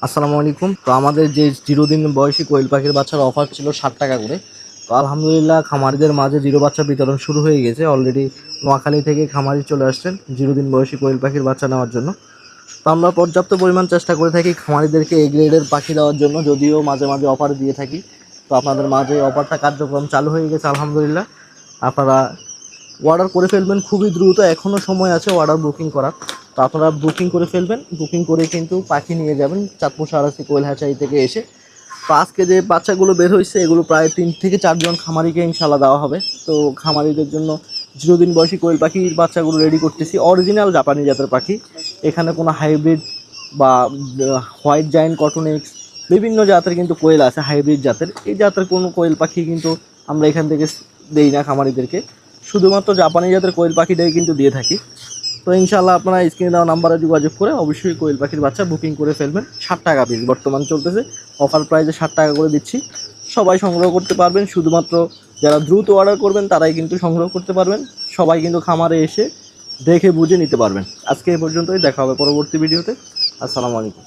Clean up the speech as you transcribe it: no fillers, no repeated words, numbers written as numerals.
আসসালামু আলাইকুম। তো আমাদের যে 0 দিন বয়সী কোয়েল পাখির বাচ্চার অফার ছিল 60 টাকা করে। তো আলহামদুলিল্লাহ খামারিদের মাঝে 0 বাচ্চা বিতরণ শুরু হয়ে গেছে। অলরেডি নোয়াখালী থেকে খামারি চলে আসছেন 0 দিন বয়সী কোয়েল পাখির বাচ্চা নেওয়ার জন্য। তো আমরা পর্যাপ্ত পরিমাণ চেষ্টা করে থাকি খামারিদেরকে এ গ্রেডের পাখি দেওয়ার জন্য, যদিও মাঝে মাঝে অফার দিয়ে থাকি। তো আপনাদের মাঝে অফারটা কার্যক্রম চালু হয়ে গেছে আলহামদুলিল্লাহ। আপনারা অর্ডার করে ফেলবেন খুবই দ্রুত, এখনও সময় আছে অর্ডার বুকিং করার। তো আপনারা বুকিং করে ফেলবেন, বুকিং করে কিন্তু পাখি নিয়ে যাবেন চাঁদপুর সারাসি কোয়েল হ্যাচারি থেকে এসে। তো আজকে যে বাচ্চাগুলো বের হয়েছে এগুলো প্রায় 3 থেকে 4 জন খামারিকে ইনশাল্লাহ দেওয়া হবে। তো খামারিদের জন্য 0 দিন বয়সী কোয়েল পাখির বাচ্চাগুলো রেডি করতেছি, অরিজিনাল জাপানি জাতের পাখি। এখানে কোনো হাইব্রিড বা হোয়াইট জায়েন্ট কটনেক্স বিভিন্ন জাতের কিন্তু কোয়েল আছে, হাইব্রিড জাতের। এই জাতের কোনো কোয়েল পাখি কিন্তু আমরা এখান থেকে দেই না খামারিদেরকে, শুধুমাত্র জাপানি জাতের কোয়েল পাখিটাই কিন্তু দিয়ে থাকি। তো ইনশাল্লাহ আপনারা স্ক্রিনে দেওয়া নাম্বারে যোগাযোগ করে অবশ্যই কোয়েল পাখির বাচ্চা বুকিং করে ফেলবেন। 60 টাকা পিস বর্তমান চলতেছে, অফার প্রাইসে 60 টাকা করে দিচ্ছি। সবাই সংগ্রহ করতে পারবেন, শুধুমাত্র যারা দ্রুত অর্ডার করবেন তারাই কিন্তু সংগ্রহ করতে পারবেন। সবাই কিন্তু খামারে এসে দেখে বুঝে নিতে পারবেন। আজকে এই পর্যন্তই, দেখা হবে পরবর্তী ভিডিওতে। আসসালামু আলাইকুম।